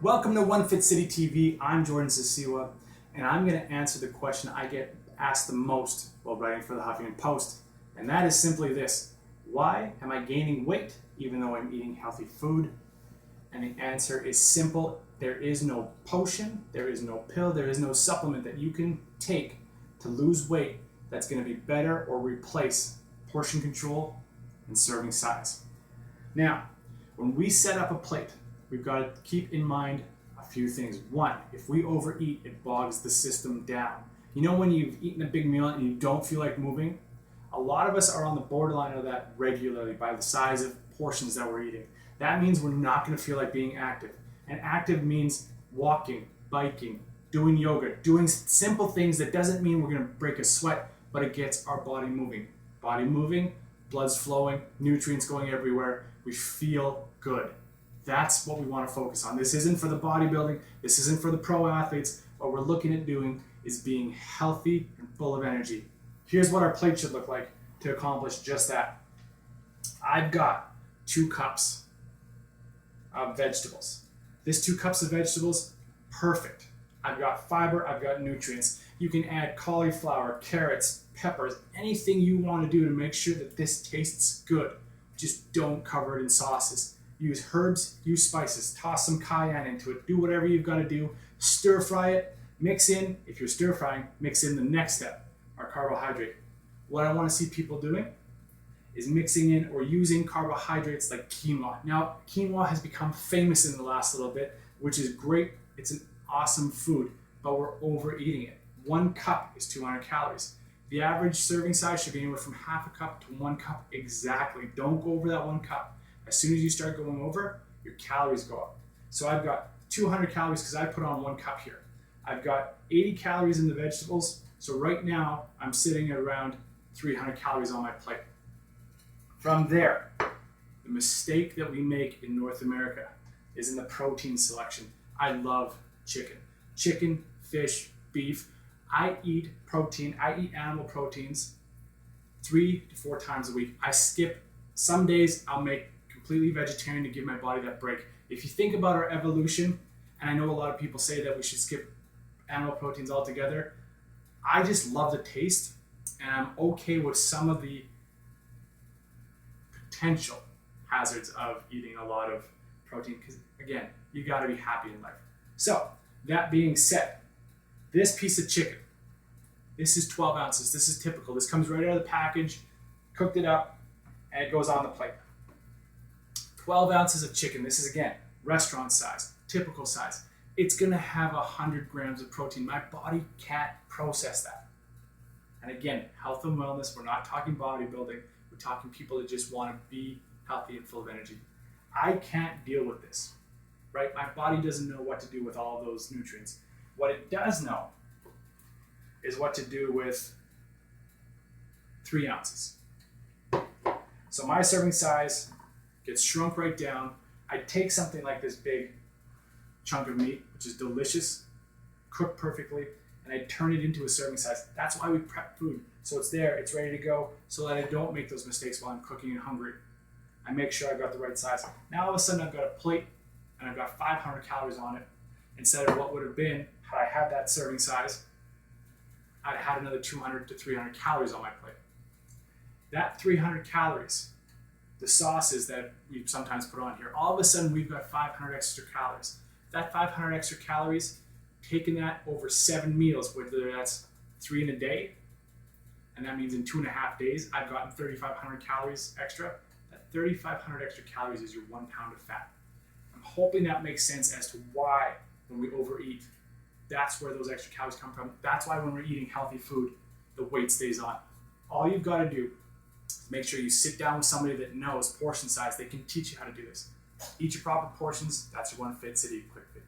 Welcome to One Fit City TV. I'm Jordan Sisiwa, and I'm going to answer the question I get asked the most while writing for the Huffington Post, and that is simply this: why am I gaining weight even though I'm eating healthy food? And the answer is simple. There is no potion, there is no pill, there is no supplement that you can take to lose weight that's going to be better or replace portion control and serving size. Now, when we set up a plate, we've got to keep in mind a few things. One, if we overeat, it bogs the system down. You know, when you've eaten a big meal and you don't feel like moving, a lot of us are on the borderline of that regularly by the size of portions that we're eating. That means we're not going to feel like being active. And active means walking, biking, doing yoga, doing simple things that doesn't mean we're going to break a sweat, but it gets our body moving. Body moving, blood's flowing, nutrients going everywhere. We feel good. That's what we want to focus on. This isn't for the bodybuilding. This isn't for the pro athletes. What we're looking at doing is being healthy and full of energy. Here's what our plate should look like to accomplish just that. I've got 2 cups of vegetables. This 2 cups of vegetables, perfect. I've got fiber, I've got nutrients. You can add cauliflower, carrots, peppers, anything you want to do to make sure that this tastes good. Just don't cover it in sauces. Use herbs, use spices, toss some cayenne into it, do whatever you've got to do, stir fry it, mix in, if you're stir frying, mix in the next step, our carbohydrate. What I want to see people doing is mixing in or using carbohydrates like quinoa. Now, quinoa has become famous in the last little bit, which is great. It's an awesome food, but we're overeating it. 1 cup is 200 calories. The average serving size should be anywhere from half a cup to 1 cup exactly. Don't go over that 1 cup. As soon as you start going over, your calories go up. So I've got 200 calories because I put on 1 cup here. I've got 80 calories in the vegetables. So right now I'm sitting at around 300 calories on my plate. From there, the mistake that we make in North America is in the protein selection. I love chicken. Chicken, fish, beef. I eat protein. I eat animal proteins 3 to 4 times a week. I skip. Some days I'll make completely vegetarian to give my body that break. If you think about our evolution, and I know a lot of people say that we should skip animal proteins altogether, I just love the taste, and I'm okay with some of the potential hazards of eating a lot of protein, because again, you got to be happy in life. So that being said, this piece of chicken, this is 12 ounces. This is typical. This comes right out of the package, cooked it up, and it goes on the plate. 12 ounces of chicken. This is, again, restaurant size, typical size. It's going to have 100 grams of protein. My body can't process that. And again, health and wellness, we're not talking bodybuilding. We're talking people that just want to be healthy and full of energy. I can't deal with this, right? My body doesn't know what to do with all of those nutrients. What it does know is what to do with 3 ounces. So my serving size gets shrunk right down. I take something like this big chunk of meat, which is delicious, cooked perfectly, and I turn it into a serving size. That's why we prep food. So it's there, it's ready to go, so that I don't make those mistakes while I'm cooking and hungry. I make sure I've got the right size. Now all of a sudden I've got a plate and I've got 500 calories on it, instead of what would have been, had I had that serving size, I'd had another 200 to 300 calories on my plate. That 300 calories, the sauces that we sometimes put on here, all of a sudden we've got 500 extra calories. That 500 extra calories, taking that over 7 meals, whether that's 3 in a day, and that means in 2.5 days, I've gotten 3,500 calories extra. That 3,500 extra calories is your 1 pound of fat. I'm hoping that makes sense as to why when we overeat, that's where those extra calories come from. That's why when we're eating healthy food, the weight stays on. All you've got to do is make sure you sit down with somebody that knows portion size. They can teach you how to do this. Eat your proper portions. That's your One Fit City Quick Fit.